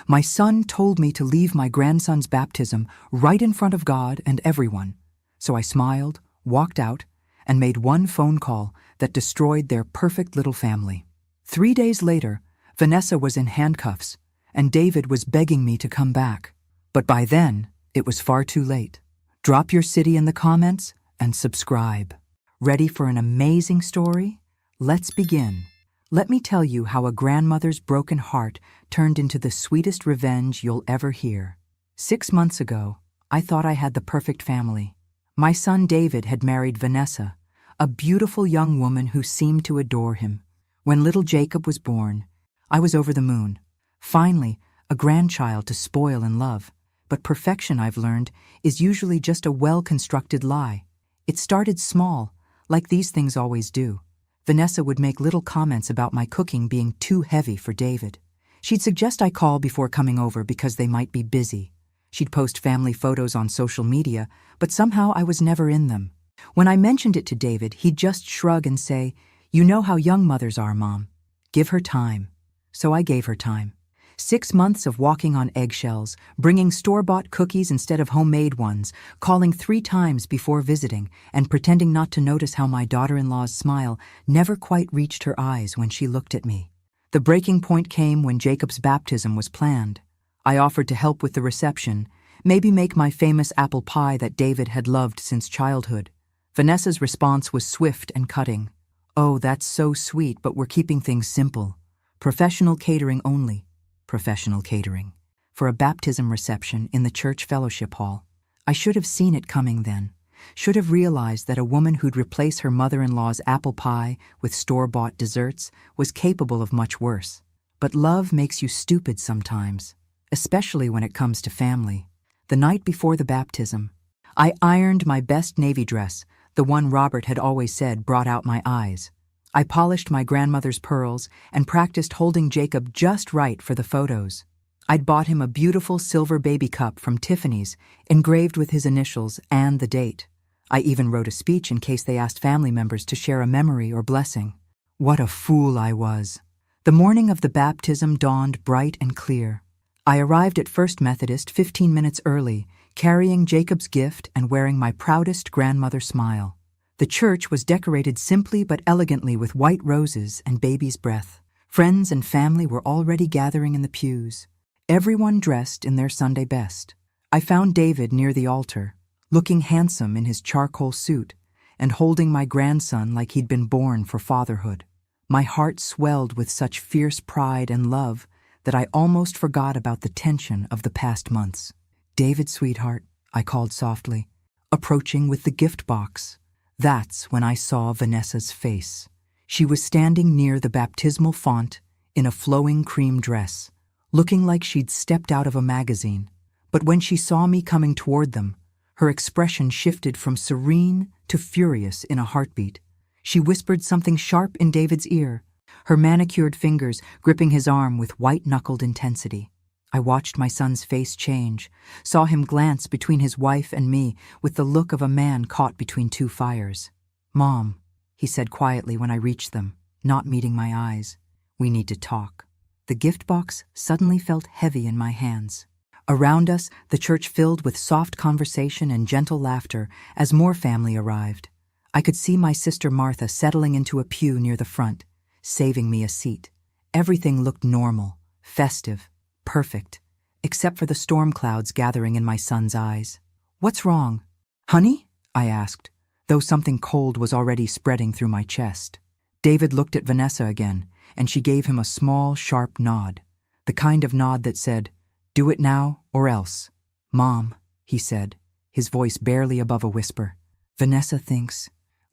My son told me to leave my grandson's baptism right in front of God and everyone. So I smiled, walked out, and made one phone call that destroyed their perfect little family. 3 days later, Vanessa was in handcuffs, and David was begging me to come back. But by then, it was far too late. Drop your city in the comments and subscribe. Ready for an amazing story? Let's begin. Let me tell you how a grandmother's broken heart turned into the sweetest revenge you'll ever hear. 6 months ago, I thought I had the perfect family. My son David had married Vanessa, a beautiful young woman who seemed to adore him. When little Jacob was born, I was over the moon. Finally, a grandchild to spoil and love. But perfection, I've learned, is usually just a well-constructed lie. It started small, like these things always do. Vanessa would make little comments about my cooking being too heavy for David. She'd suggest I call before coming over because they might be busy. She'd post family photos on social media, but somehow I was never in them. When I mentioned it to David, he'd just shrug and say, "You know how young mothers are, Mom. Give her time." So I gave her time. 6 months of walking on eggshells, bringing store-bought cookies instead of homemade ones, calling 3 times before visiting, and pretending not to notice how my daughter-in-law's smile never quite reached her eyes when she looked at me. The breaking point came when Jacob's baptism was planned. I offered to help with the reception, maybe make my famous apple pie that David had loved since childhood. Vanessa's response was swift and cutting. "Oh, that's so sweet, but we're keeping things simple. Professional catering only." Professional catering. For a baptism reception in the church fellowship hall. I should have seen it coming then. Should have realized that a woman who'd replace her mother-in-law's apple pie with store-bought desserts was capable of much worse. But love makes you stupid sometimes, especially when it comes to family. The night before the baptism, I ironed my best navy dress, the one Robert had always said brought out my eyes. I polished my grandmother's pearls and practiced holding Jacob just right for the photos. I'd bought him a beautiful silver baby cup from Tiffany's, engraved with his initials and the date. I even wrote a speech in case they asked family members to share a memory or blessing. What a fool I was. The morning of the baptism dawned bright and clear. I arrived at First Methodist 15 minutes early, carrying Jacob's gift and wearing my proudest grandmother smile. The church was decorated simply but elegantly with white roses and baby's breath. Friends and family were already gathering in the pews, everyone dressed in their Sunday best. I found David near the altar, looking handsome in his charcoal suit and holding my grandson like he'd been born for fatherhood. My heart swelled with such fierce pride and love that I almost forgot about the tension of the past months. "David, sweetheart," I called softly, approaching with the gift box. That's when I saw Vanessa's face. She was standing near the baptismal font in a flowing cream dress, looking like she'd stepped out of a magazine. But when she saw me coming toward them, her expression shifted from serene to furious in a heartbeat. She whispered something sharp in David's ear, her manicured fingers gripping his arm with white-knuckled intensity. I watched my son's face change, saw him glance between his wife and me with the look of a man caught between 2 fires. "Mom," he said quietly when I reached them, not meeting my eyes. "We need to talk." The gift box suddenly felt heavy in my hands. Around us, the church filled with soft conversation and gentle laughter as more family arrived. I could see my sister Martha settling into a pew near the front, saving me a seat. Everything looked normal, festive, perfect, except for the storm clouds gathering in my son's eyes. "What's wrong? Honey?" I asked, though something cold was already spreading through my chest. David looked at Vanessa again, and she gave him a small, sharp nod, the kind of nod that said, "Do it now or else." "Mom," he said, his voice barely above a whisper,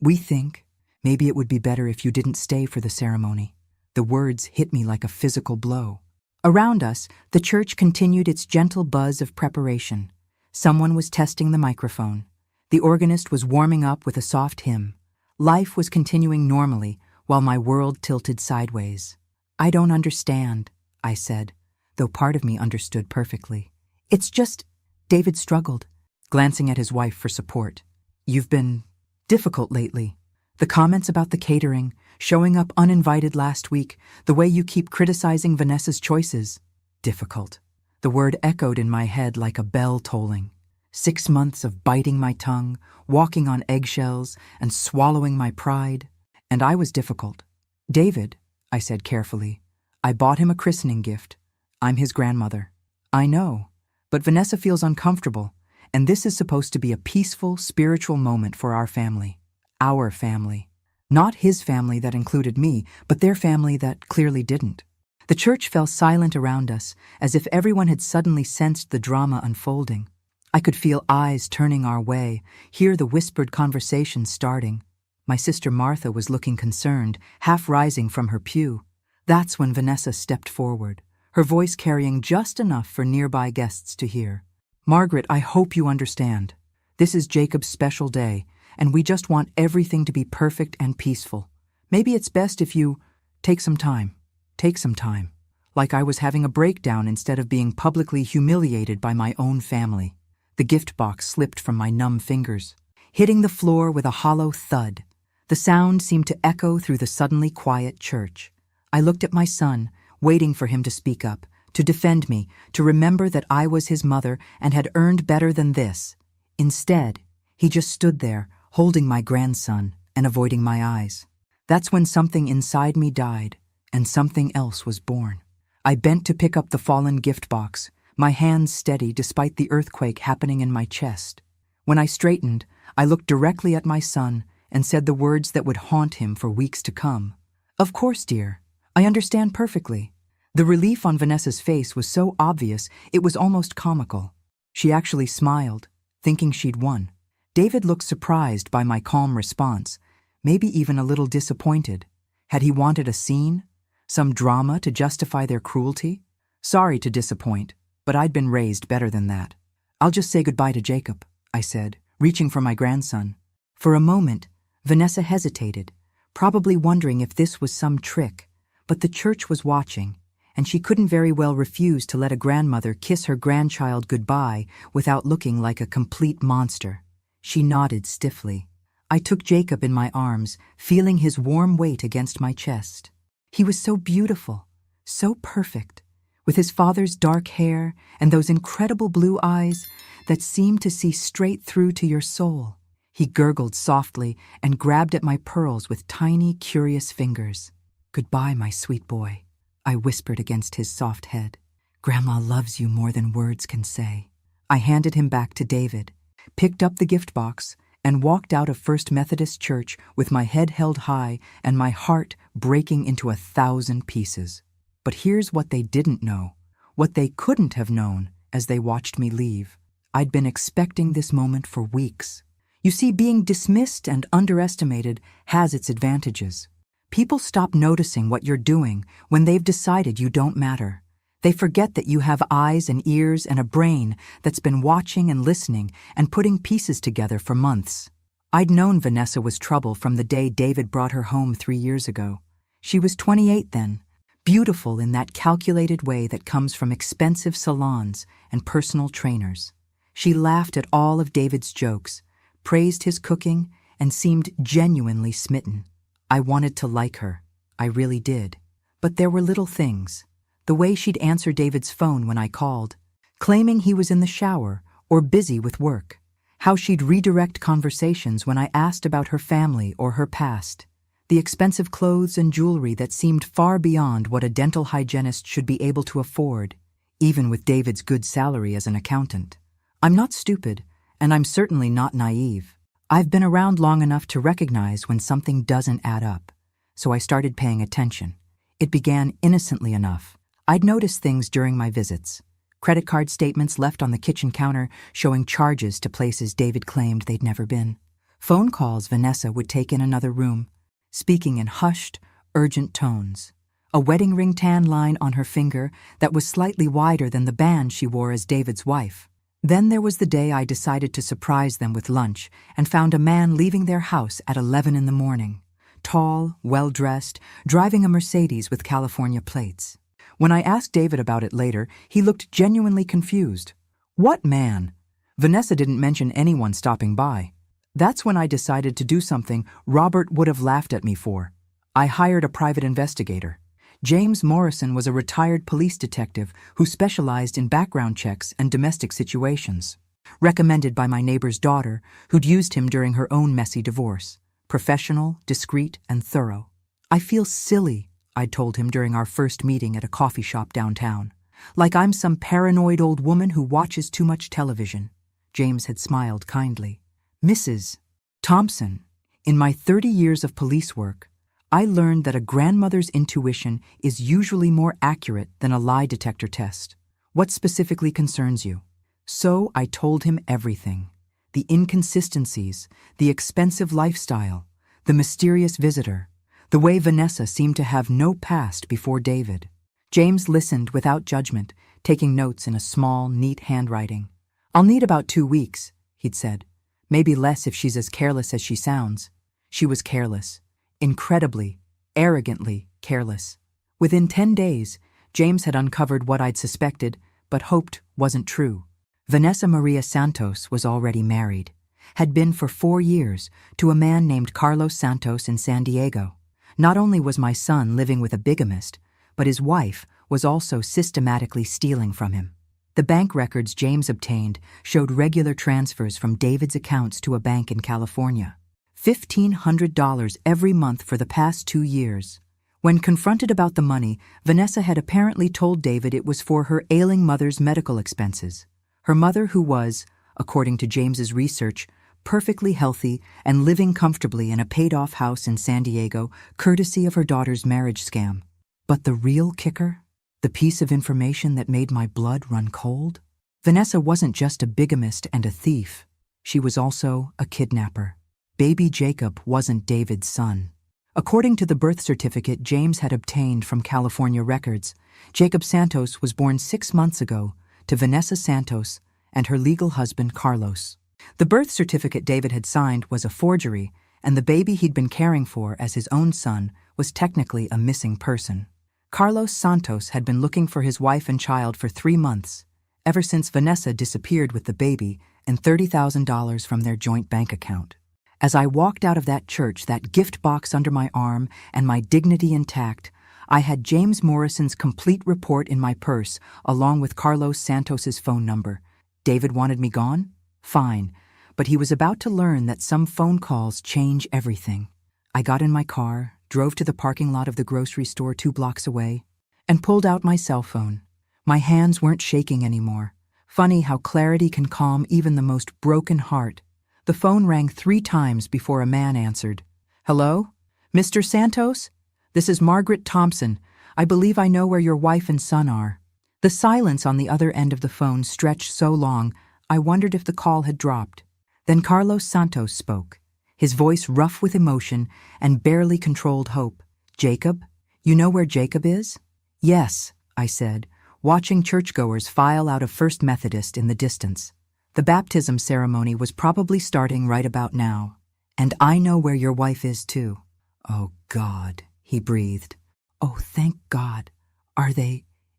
we think, maybe it would be better if you didn't stay for the ceremony." The words hit me like a physical blow. Around us, the church continued its gentle buzz of preparation. Someone was testing the microphone. The organist was warming up with a soft hymn. Life was continuing normally while my world tilted sideways. "I don't understand," I said, though part of me understood perfectly. "It's just," David struggled, glancing at his wife for support. "You've been difficult lately. The comments about the catering, showing up uninvited last week, the way you keep criticizing Vanessa's choices. Difficult." The word echoed in my head like a bell tolling. 6 months of biting my tongue, walking on eggshells, and swallowing my pride. And I was difficult. "David," I said carefully, "I bought him a christening gift. I'm his grandmother." "I know, but Vanessa feels uncomfortable, and this is supposed to be a peaceful, spiritual moment for our family. Our family. Not his family that included me, but their family that clearly didn't." The church fell silent around us, as if everyone had suddenly sensed the drama unfolding. I could feel eyes turning our way, hear the whispered conversation starting. My sister Martha was looking concerned, half rising from her pew. That's when Vanessa stepped forward, her voice carrying just enough for nearby guests to hear. "Margaret, I hope you understand. This is Jacob's special day, and we just want everything to be perfect and peaceful. Maybe it's best if you take some time. Take some time." Like I was having a breakdown instead of being publicly humiliated by my own family. The gift box slipped from my numb fingers, hitting the floor with a hollow thud. The sound seemed to echo through the suddenly quiet church. I looked at my son, waiting for him to speak up, to defend me, to remember that I was his mother and had earned better than this. Instead, he just stood there, holding my grandson and avoiding my eyes. That's when something inside me died, and something else was born. I bent to pick up the fallen gift box, my hands steady despite the earthquake happening in my chest. When I straightened, I looked directly at my son and said the words that would haunt him for weeks to come. "Of course, dear. I understand perfectly." The relief on Vanessa's face was so obvious it was almost comical. She actually smiled, thinking she'd won. David looked surprised by my calm response, maybe even a little disappointed. Had he wanted a scene? Some drama to justify their cruelty? Sorry to disappoint, but I'd been raised better than that. "I'll just say goodbye to Jacob," I said, reaching for my grandson. For a moment, Vanessa hesitated, probably wondering if this was some trick, but the church was watching, and she couldn't very well refuse to let a grandmother kiss her grandchild goodbye without looking like a complete monster. She nodded stiffly. I took Jacob in my arms, feeling his warm weight against my chest. He was so beautiful, so perfect, with his father's dark hair and those incredible blue eyes that seemed to see straight through to your soul. He gurgled softly and grabbed at my pearls with tiny, curious fingers. "Goodbye, my sweet boy," I whispered against his soft head. "Grandma loves you more than words can say." I handed him back to David, picked up the gift box, and walked out of First Methodist Church with my head held high and my heart breaking into 1,000 pieces. But here's what they didn't know, what they couldn't have known as they watched me leave. I'd been expecting this moment for weeks. You see, being dismissed and underestimated has its advantages. People stop noticing what you're doing when they've decided you don't matter. They forget that you have eyes and ears and a brain that's been watching and listening and putting pieces together for months. I'd known Vanessa was trouble from the day David brought her home 3 years ago. She was 28 then, beautiful in that calculated way that comes from expensive salons and personal trainers. She laughed at all of David's jokes, praised his cooking, and seemed genuinely smitten. I wanted to like her. I really did. But there were little things. The way she'd answer David's phone when I called, claiming he was in the shower or busy with work. How she'd redirect conversations when I asked about her family or her past. The expensive clothes and jewelry that seemed far beyond what a dental hygienist should be able to afford, even with David's good salary as an accountant. I'm not stupid, and I'm certainly not naive. I've been around long enough to recognize when something doesn't add up, so I started paying attention. It began innocently enough. I'd noticed things during my visits. Credit card statements left on the kitchen counter showing charges to places David claimed they'd never been. Phone calls Vanessa would take in another room, speaking in hushed, urgent tones. A wedding ring tan line on her finger that was slightly wider than the band she wore as David's wife. Then there was the day I decided to surprise them with lunch and found a man leaving their house at 11 in the morning. Tall, well-dressed, driving a Mercedes with California plates. When I asked David about it later, he looked genuinely confused. What man? Vanessa didn't mention anyone stopping by. That's when I decided to do something Robert would have laughed at me for. I hired a private investigator. James Morrison was a retired police detective who specialized in background checks and domestic situations. Recommended by my neighbor's daughter, who'd used him during her own messy divorce. Professional, discreet, and thorough. "I feel silly," I'd told him during our first meeting at a coffee shop downtown. "Like I'm some paranoid old woman who watches too much television." James had smiled kindly. "Mrs. Thompson, in my 30 years of police work, I learned that a grandmother's intuition is usually more accurate than a lie detector test. What specifically concerns you?" So I told him everything. The inconsistencies, the expensive lifestyle, the mysterious visitor, the way Vanessa seemed to have no past before David. James listened without judgment, taking notes in a small, neat handwriting. "I'll need about 2 weeks," he'd said. "Maybe less if she's as careless as she sounds." She was careless. Incredibly, arrogantly careless. Within 10 days, James had uncovered what I'd suspected, but hoped wasn't true. Vanessa Maria Santos was already married, had been for 4 years, to a man named Carlos Santos in San Diego. Not only was my son living with a bigamist, but his wife was also systematically stealing from him. The bank records James obtained showed regular transfers from David's accounts to a bank in California. $1,500 every month for the past 2 years. When confronted about the money, Vanessa had apparently told David it was for her ailing mother's medical expenses. Her mother, who was, according to James's research, perfectly healthy and living comfortably in a paid-off house in San Diego, courtesy of her daughter's marriage scam. But the real kicker? The piece of information that made my blood run cold? Vanessa wasn't just a bigamist and a thief. She was also a kidnapper. Baby Jacob wasn't David's son. According to the birth certificate James had obtained from California records, Jacob Santos was born 6 months ago to Vanessa Santos and her legal husband Carlos. The birth certificate David had signed was a forgery, and the baby he'd been caring for as his own son was technically a missing person. Carlos Santos had been looking for his wife and child for 3 months, ever since Vanessa disappeared with the baby and $30,000 from their joint bank account. As I walked out of that church, that gift box under my arm and my dignity intact, I had James Morrison's complete report in my purse, along with Carlos Santos's phone number. David wanted me gone? Fine, but he was about to learn that some phone calls change everything. I got in my car, drove to the parking lot of the grocery store 2 blocks away, and pulled out my cell phone. My hands weren't shaking anymore. Funny how clarity can calm even the most broken heart. The phone rang 3 times before a man answered. "Hello? Mr. Santos? This is Margaret Thompson. I believe I know where your wife and son are." The silence on the other end of the phone stretched so long, I wondered if the call had dropped. Then Carlos Santos spoke, his voice rough with emotion and barely controlled hope. "Jacob? You know where Jacob is?" "Yes," I said, watching churchgoers file out of First Methodist in the distance. The baptism ceremony was probably starting right about now. "And I know where your wife is, too." "Oh, God," he breathed. "Oh, thank God.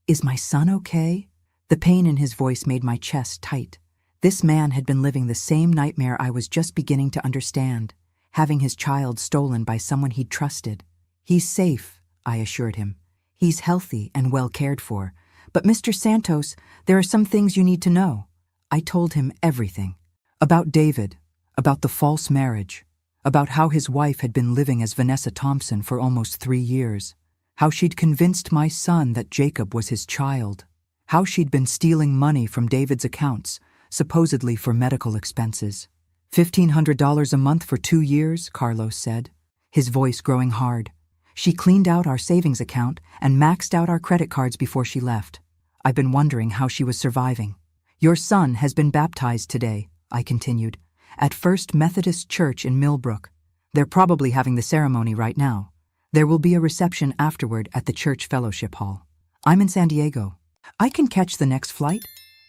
Is my son okay?" The pain in his voice made my chest tight. This man had been living the same nightmare I was just beginning to understand, having his child stolen by someone he'd trusted. "He's safe," I assured him. "He's healthy and well cared for. But Mr. Santos, there are some things you need to know." I told him everything. About David, about the false marriage, about how his wife had been living as Vanessa Thompson for almost 3 years, how she'd convinced my son that Jacob was his child, how she'd been stealing money from David's accounts, supposedly for medical expenses. $1,500 a month for 2 years, Carlos said, his voice growing hard. She cleaned out our savings account and maxed out our credit cards before she left. I've been wondering how she was surviving. "Your son has been baptized today," I continued, "at First Methodist Church in Millbrook. They're probably having the ceremony right now. There will be a reception afterward at the church fellowship hall. I'm in San Diego. I can catch the next flight."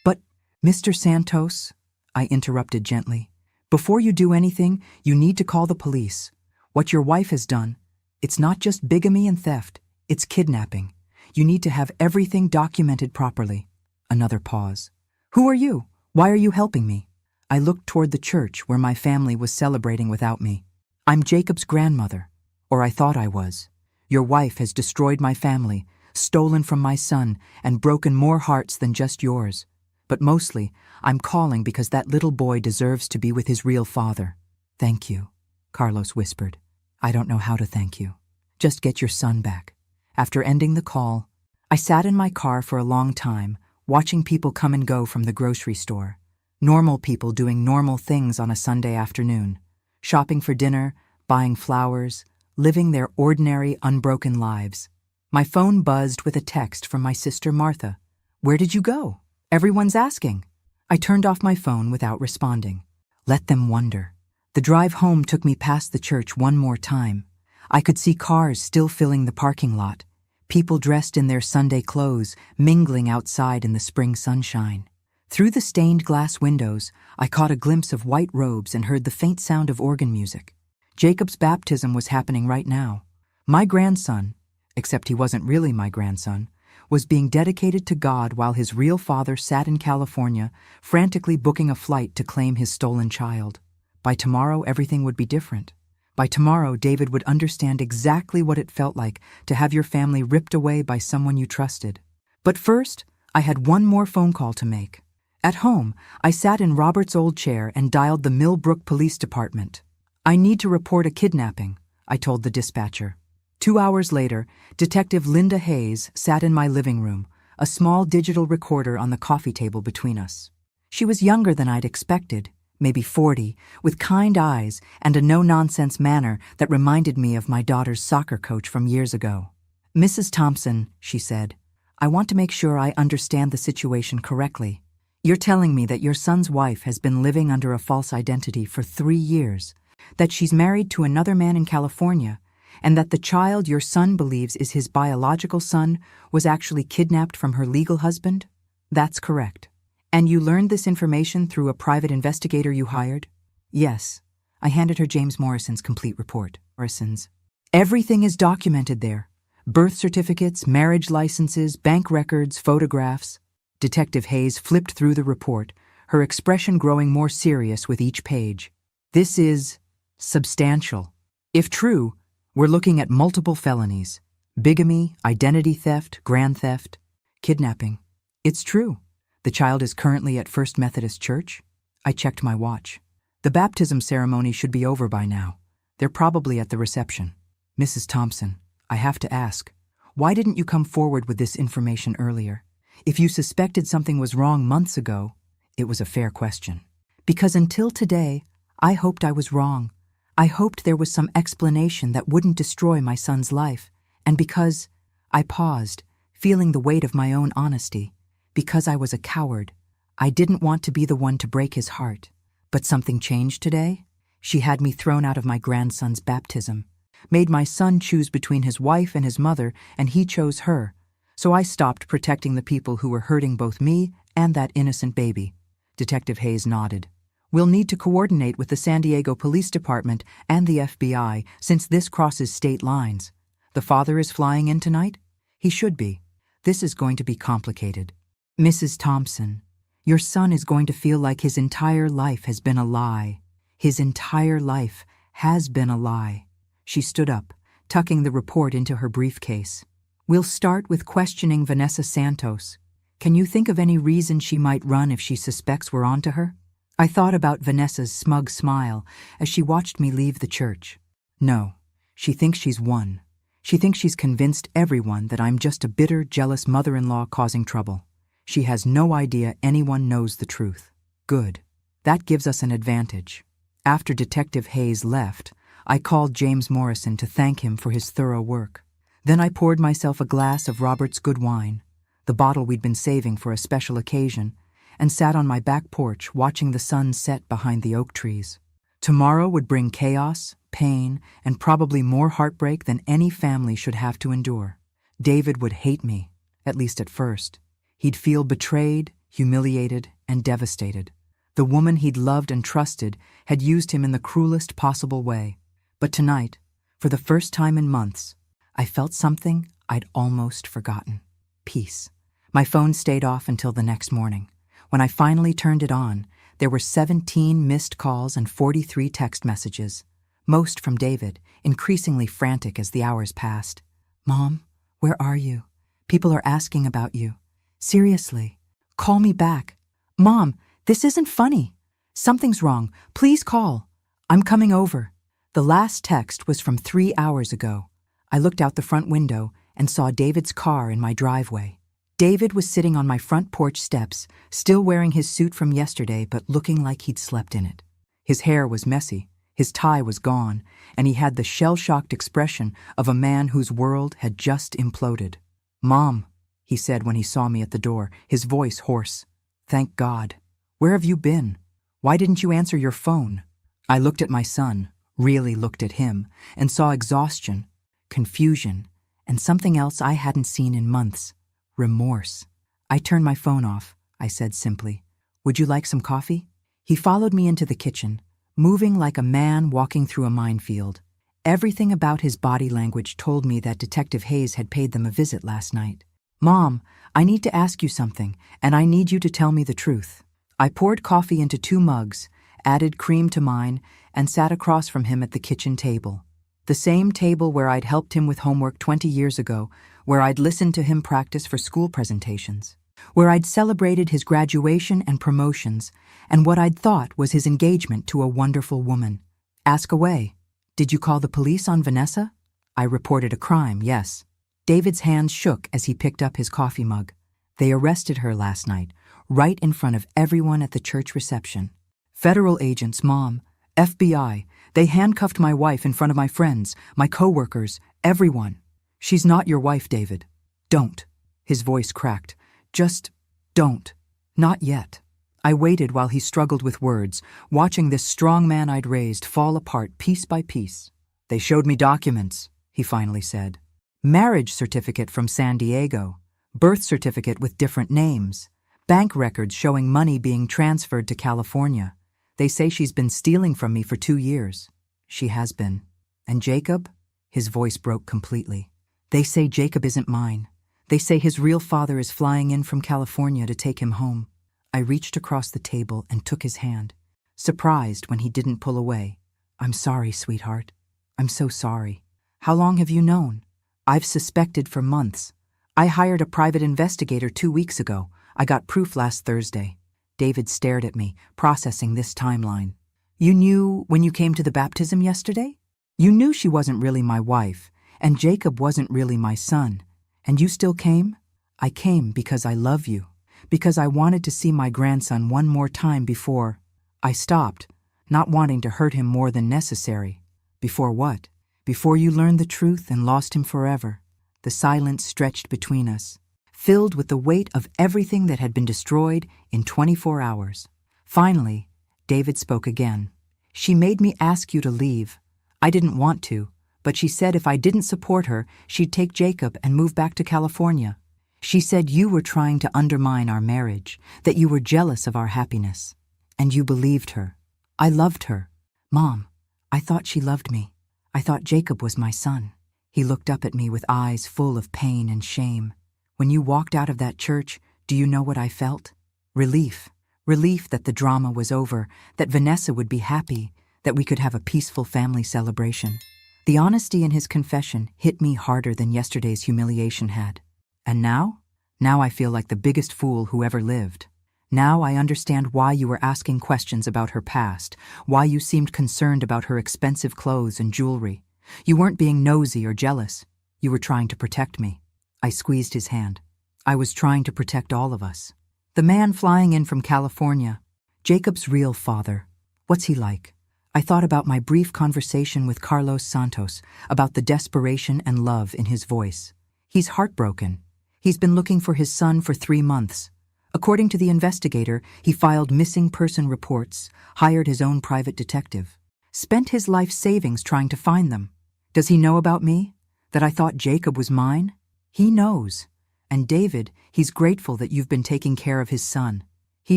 "But, Mr. Santos," I interrupted gently, "before you do anything, you need to call the police. What your wife has done, it's not just bigamy and theft, it's kidnapping. You need to have everything documented properly." Another pause. "Who are you? Why are you helping me?" I looked toward the church where my family was celebrating without me. "I'm Jacob's grandmother, or I thought I was. Your wife has destroyed my family, stolen from my son, and broken more hearts than just yours. But mostly, I'm calling because that little boy deserves to be with his real father. Thank you, Carlos whispered. I don't know how to thank you. Just get your son back. After ending the call, I sat in my car for a long time, watching people come and go from the grocery store. Normal people doing normal things on a Sunday afternoon. Shopping for dinner, buying flowers, living their ordinary, unbroken lives. My phone buzzed with a text from my sister Martha. Where did you go? Everyone's asking. I turned off my phone without responding. Let them wonder. The drive home took me past the church one more time. I could see cars still filling the parking lot. People dressed in their Sunday clothes, mingling outside in the spring sunshine. Through the stained glass windows, I caught a glimpse of white robes and heard the faint sound of organ music. Jacob's baptism was happening right now. My grandson, except he wasn't really my grandson, was being dedicated to God while his real father sat in California, frantically booking a flight to claim his stolen child. By tomorrow, everything would be different. By tomorrow, David would understand exactly what it felt like to have your family ripped away by someone you trusted. But first, I had one more phone call to make. At home, I sat in Robert's old chair and dialed the Millbrook Police Department. I need to report a kidnapping, I told the dispatcher. 2 hours later, Detective Linda Hayes sat in my living room, a small digital recorder on the coffee table between us. She was younger than I'd expected, maybe 40, with kind eyes and a no-nonsense manner that reminded me of my daughter's soccer coach from years ago. Mrs. Thompson, she said, I want to make sure I understand the situation correctly. You're telling me that your son's wife has been living under a false identity for 3 years, that she's married to another man in California, and that the child your son believes is his biological son was actually kidnapped from her legal husband? That's correct. And you learned this information through a private investigator you hired? Yes. I handed her James Morrison's complete report. Morrison's. Everything is documented there. Birth certificates, marriage licenses, bank records, photographs. Detective Hayes flipped through the report, her expression growing more serious with each page. This is substantial. If true, we're looking at multiple felonies. Bigamy, identity theft, grand theft, kidnapping. It's true. The child is currently at First Methodist Church. I checked my watch. The baptism ceremony should be over by now. They're probably at the reception. Mrs. Thompson, I have to ask, why didn't you come forward with this information earlier? If you suspected something was wrong months ago, it was a fair question. Because until today, I hoped I was wrong. I hoped there was some explanation that wouldn't destroy my son's life. And because I paused, feeling the weight of my own honesty. Because I was a coward. I didn't want to be the one to break his heart. But something changed today. She had me thrown out of my grandson's baptism, made my son choose between his wife and his mother, and he chose her. So I stopped protecting the people who were hurting both me and that innocent baby. Detective Hayes nodded. We'll need to coordinate with the San Diego Police Department and the FBI since this crosses state lines. The father is flying in tonight? He should be. This is going to be complicated. Mrs. Thompson, your son is going to feel like his entire life has been a lie. His entire life has been a lie. She stood up, tucking the report into her briefcase. We'll start with questioning Vanessa Santos. Can you think of any reason she might run if she suspects we're onto her? I thought about Vanessa's smug smile as she watched me leave the church. No, she thinks she's won. She thinks she's convinced everyone that I'm just a bitter, jealous mother-in-law causing trouble. She has no idea anyone knows the truth. Good. That gives us an advantage. After Detective Hayes left, I called James Morrison to thank him for his thorough work. Then I poured myself a glass of Robert's good wine, the bottle we'd been saving for a special occasion, and sat on my back porch watching the sun set behind the oak trees. Tomorrow would bring chaos, pain, and probably more heartbreak than any family should have to endure. David would hate me, at least at first. He'd feel betrayed, humiliated, and devastated. The woman he'd loved and trusted had used him in the cruelest possible way. But tonight, for the first time in months, I felt something I'd almost forgotten. Peace. My phone stayed off until the next morning. When I finally turned it on, there were 17 missed calls and 43 text messages, most from David, increasingly frantic as the hours passed. Mom, where are you? People are asking about you. Seriously, call me back. Mom, this isn't funny. Something's wrong. Please call. I'm coming over. The last text was from 3 hours ago. I looked out the front window and saw David's car in my driveway. David was sitting on my front porch steps, still wearing his suit from yesterday but looking like he'd slept in it. His hair was messy, his tie was gone, and he had the shell-shocked expression of a man whose world had just imploded. "Mom," he said when he saw me at the door, his voice hoarse. "Thank God. Where have you been? Why didn't you answer your phone?" I looked at my son, really looked at him, and saw exhaustion, confusion, and something else I hadn't seen in months. Remorse. "I turned my phone off," I said simply. "Would you like some coffee?" He followed me into the kitchen, moving like a man walking through a minefield. Everything about his body language told me that Detective Hayes had paid them a visit last night. "Mom, I need to ask you something, and I need you to tell me the truth." I poured coffee into 2 mugs, added cream to mine, and sat across from him at the kitchen table. The same table where I'd helped him with homework 20 years ago, where I'd listened to him practice for school presentations, where I'd celebrated his graduation and promotions, and what I'd thought was his engagement to a wonderful woman. "Ask away. Did you call the police on Vanessa?" "I reported a crime, yes." David's hands shook as he picked up his coffee mug. "They arrested her last night, right in front of everyone at the church reception. Federal agents, Mom, FBI, they handcuffed my wife in front of my friends, my coworkers, everyone. She's not your wife, David. Don't." His voice cracked. "Just don't. Not yet." I waited while he struggled with words, watching this strong man I'd raised fall apart piece by piece. "They showed me documents," he finally said. "Marriage certificate from San Diego, birth certificate with different names, bank records showing money being transferred to California. They say she's been stealing from me for 2 years. She has been. And Jacob?" His voice broke completely. "They say Jacob isn't mine. They say his real father is flying in from California to take him home." I reached across the table and took his hand, surprised when he didn't pull away. "I'm sorry, sweetheart. I'm so sorry. How long have you known?" "I've suspected for months. I hired a private investigator 2 weeks ago. I got proof last Thursday." David stared at me, processing this timeline. "You knew when you came to the baptism yesterday? You knew she wasn't really my wife, and Jacob wasn't really my son, and you still came?" "I came because I love you, because I wanted to see my grandson one more time before—" I stopped, not wanting to hurt him more than necessary. "Before what?" "Before you learned the truth and lost him forever." The silence stretched between us, filled with the weight of everything that had been destroyed in 24 hours. Finally, David spoke again. "She made me ask you to leave. I didn't want to, but she said if I didn't support her, she'd take Jacob and move back to California. She said you were trying to undermine our marriage, that you were jealous of our happiness. And you believed her. I loved her. Mom, I thought she loved me. I thought Jacob was my son." He looked up at me with eyes full of pain and shame. "When you walked out of that church, do you know what I felt? Relief. Relief that the drama was over, that Vanessa would be happy, that we could have a peaceful family celebration." The honesty in his confession hit me harder than yesterday's humiliation had. "And now? Now I feel like the biggest fool who ever lived. Now I understand why you were asking questions about her past, why you seemed concerned about her expensive clothes and jewelry. You weren't being nosy or jealous. You were trying to protect me." I squeezed his hand. "I was trying to protect all of us. The man flying in from California, Jacob's real father. What's he like?" I thought about my brief conversation with Carlos Santos, about the desperation and love in his voice. He's heartbroken. He's been looking for his son for 3 months. According to the investigator, he filed missing person reports, hired his own private detective, spent his life savings trying to find them. Does he know about me? That I thought Jacob was mine? He knows. And David, he's grateful that you've been taking care of his son. He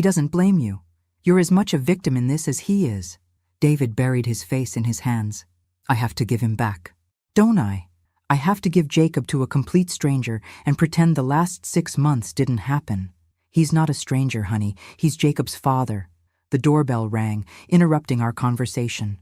doesn't blame you. You're as much a victim in this as he is." David buried his face in his hands. "I have to give him back. Don't I? I have to give Jacob to a complete stranger and pretend the last 6 months didn't happen. He's not a stranger, honey. He's Jacob's father." The doorbell rang, interrupting our conversation.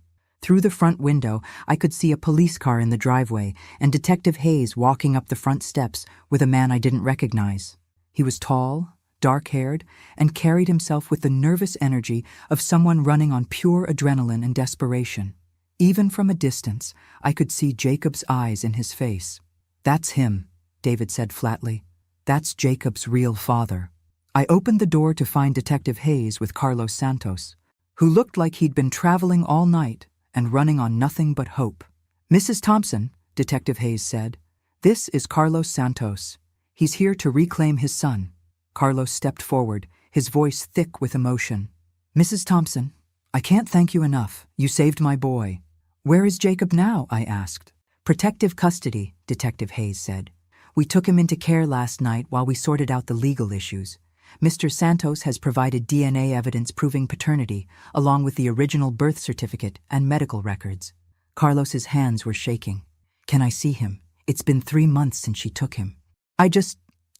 Through the front window, I could see a police car in the driveway and Detective Hayes walking up the front steps with a man I didn't recognize. He was tall, dark-haired, and carried himself with the nervous energy of someone running on pure adrenaline and desperation. Even from a distance, I could see Jacob's eyes in his face. "That's him," David said flatly. "That's Jacob's real father." I opened the door to find Detective Hayes with Carlos Santos, who looked like he'd been traveling all night and running on nothing but hope. "Mrs. Thompson," Detective Hayes said, "this is Carlos Santos. He's here to reclaim his son." Carlos stepped forward, his voice thick with emotion. "Mrs. Thompson, I can't thank you enough. You saved my boy." "Where is Jacob now?" I asked. "Protective custody," Detective Hayes said. "We took him into care last night while we sorted out the legal issues. Mr. Santos has provided DNA evidence proving paternity, along with the original birth certificate and medical records." Carlos's hands were shaking. "Can I see him? It's been 3 months since she took him." I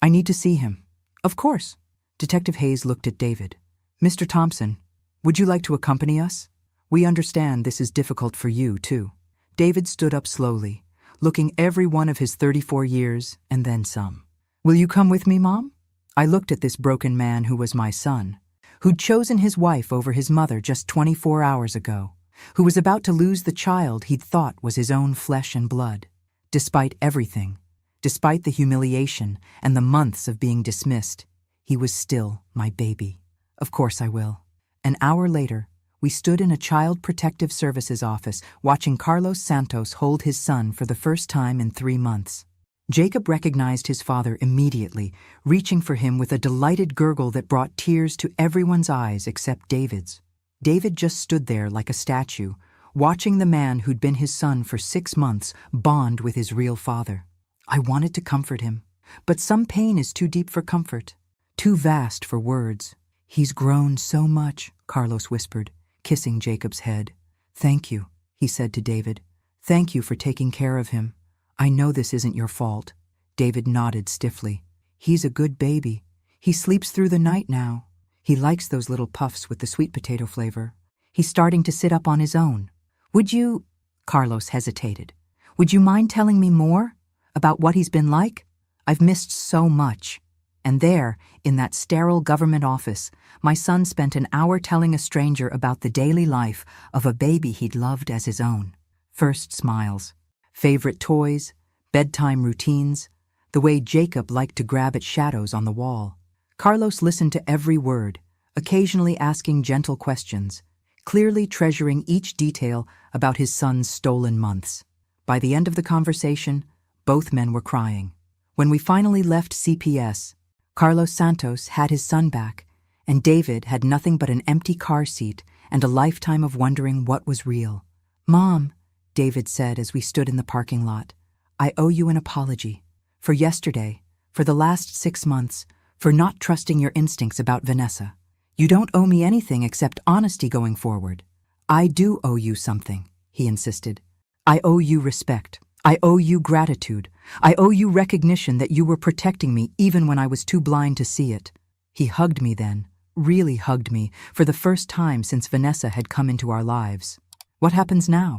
need to see him." "Of course." Detective Hayes looked at David. "Mr. Thompson, would you like to accompany us? We understand this is difficult for you, too." David stood up slowly, looking every one of his 34 years and then some. "Will you come with me, Mom?" I looked at this broken man who was my son, who'd chosen his wife over his mother just 24 hours ago, who was about to lose the child he'd thought was his own flesh and blood. Despite everything, despite the humiliation and the months of being dismissed, he was still my baby. "Of course I will." An hour later, we stood in a Child Protective Services office watching Carlos Santos hold his son for the first time in 3 months. Jacob recognized his father immediately, reaching for him with a delighted gurgle that brought tears to everyone's eyes except David's. David just stood there like a statue, watching the man who'd been his son for 6 months bond with his real father. I wanted to comfort him, but some pain is too deep for comfort, too vast for words. "He's grown so much," Carlos whispered, kissing Jacob's head. "Thank you," he said to David. "Thank you for taking care of him. I know this isn't your fault." David nodded stiffly. "He's a good baby. He sleeps through the night now. He likes those little puffs with the sweet potato flavor. He's starting to sit up on his own." "Would you—" Carlos hesitated. "Would you mind telling me more about what he's been like? I've missed so much." And there, in that sterile government office, my son spent an hour telling a stranger about the daily life of a baby he'd loved as his own. First smiles, favorite toys, bedtime routines, the way Jacob liked to grab at shadows on the wall. Carlos listened to every word, occasionally asking gentle questions, clearly treasuring each detail about his son's stolen months. By the end of the conversation, both men were crying. When we finally left CPS, Carlos Santos had his son back, and David had nothing but an empty car seat and a lifetime of wondering what was real. "Mom," David said as we stood in the parking lot, "I owe you an apology. For yesterday, for the last 6 months, for not trusting your instincts about Vanessa. You don't owe me anything except honesty going forward." "I do owe you something," he insisted. "I owe you respect. I owe you gratitude. I owe you recognition that you were protecting me even when I was too blind to see it." He hugged me then, really hugged me, for the first time since Vanessa had come into our lives. "What happens now?"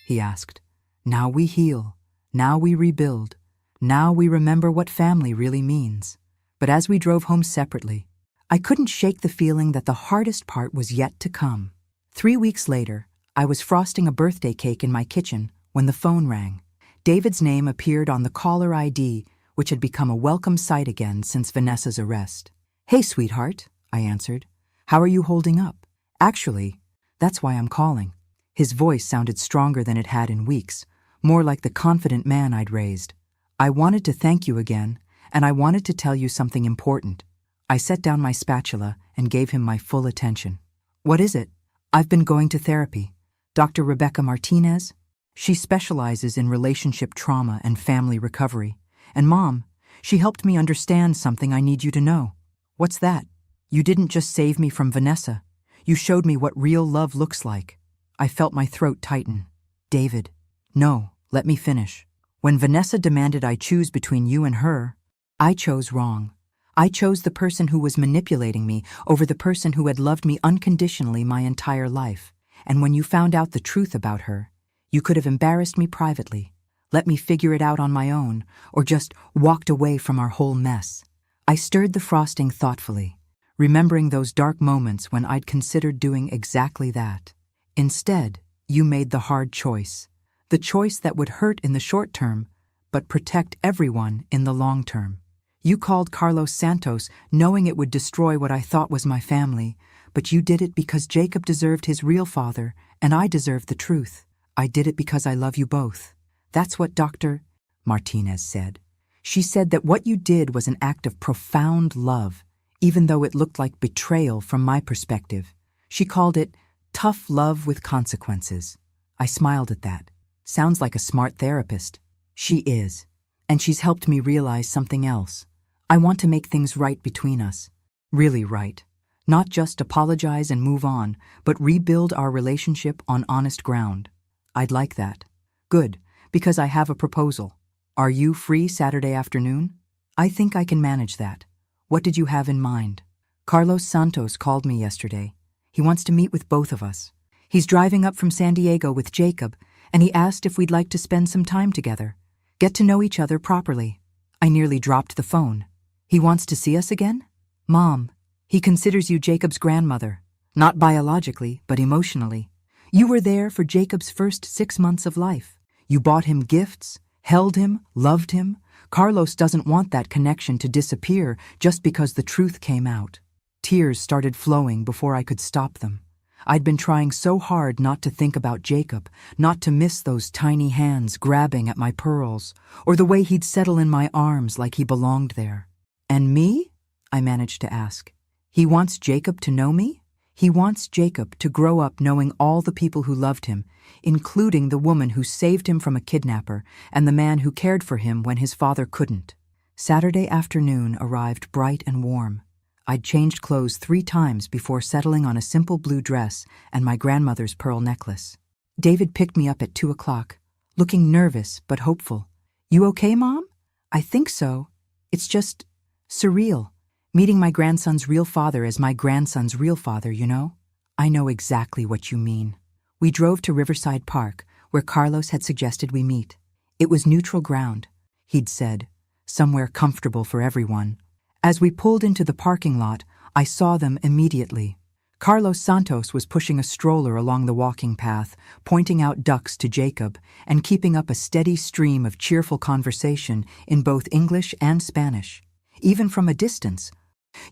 he asked. "Now we heal. Now we rebuild. Now we remember what family really means." But as we drove home separately, I couldn't shake the feeling that the hardest part was yet to come. 3 weeks later, I was frosting a birthday cake in my kitchen when the phone rang. David's name appeared on the caller ID, which had become a welcome sight again since Vanessa's arrest. "Hey, sweetheart," I answered. "How are you holding up? Actually, that's why I'm calling." His voice sounded stronger than it had in weeks, more like the confident man I'd raised. "I wanted to thank you again, and I wanted to tell you something important." I set down my spatula and gave him my full attention. "What is it?" "I've been going to therapy. Dr. Rebecca Martinez. She specializes in relationship trauma and family recovery. And Mom, she helped me understand something I need you to know." "What's that?" "You didn't just save me from Vanessa. You showed me what real love looks like." I felt my throat tighten. "David." "No, let me finish. When Vanessa demanded I choose between you and her, I chose wrong. I chose the person who was manipulating me over the person who had loved me unconditionally my entire life. and when you found out the truth about her, you could have embarrassed me privately, let me figure it out on my own, or just walked away from our whole mess. I stirred the frosting thoughtfully, remembering those dark moments when I'd considered doing exactly that. Instead, you made the hard choice. The choice that would hurt in the short term, but protect everyone in the long term. You called Carlos Santos knowing it would destroy what I thought was my family, but you did it because Jacob deserved his real father, and I deserved the truth. I did it because I love you both. That's what Dr. Martinez said. She said that what you did was an act of profound love, even though it looked like betrayal from my perspective. She called it tough love with consequences. I smiled at that. Sounds like a smart therapist. She is. And she's helped me realize something else. I want to make things right between us. Really right. Not just apologize and move on, but rebuild our relationship on honest ground. I'd like that. Good, because I have a proposal. Are you free Saturday afternoon? I think I can manage that. What did you have in mind? Carlos Santos called me yesterday. He wants to meet with both of us. He's driving up from San Diego with Jacob, and he asked if we'd like to spend some time together, get to know each other properly. I nearly dropped the phone. He wants to see us again? Mom, he considers you Jacob's grandmother, not biologically, but emotionally. You were there for Jacob's first 6 months of life. You bought him gifts, held him, loved him. Carlos doesn't want that connection to disappear just because the truth came out. Tears started flowing before I could stop them. I'd been trying so hard not to think about Jacob, not to miss those tiny hands grabbing at my pearls, or the way he'd settle in my arms like he belonged there. And me? I managed to ask. He wants Jacob to know me? He wants Jacob to grow up knowing all the people who loved him, including the woman who saved him from a kidnapper and the man who cared for him when his father couldn't. Saturday afternoon arrived bright and warm. I'd changed clothes 3 times before settling on a simple blue dress and my grandmother's pearl necklace. David picked me up at 2 o'clock, looking nervous but hopeful. You okay, Mom? I think so. It's just surreal. Meeting my grandson's real father as my grandson's real father, you know? I know exactly what you mean. We drove to Riverside Park, where Carlos had suggested we meet. It was neutral ground, he'd said, somewhere comfortable for everyone. As we pulled into the parking lot, I saw them immediately. Carlos Santos was pushing a stroller along the walking path, pointing out ducks to Jacob, and keeping up a steady stream of cheerful conversation in both English and Spanish. Even from a distance,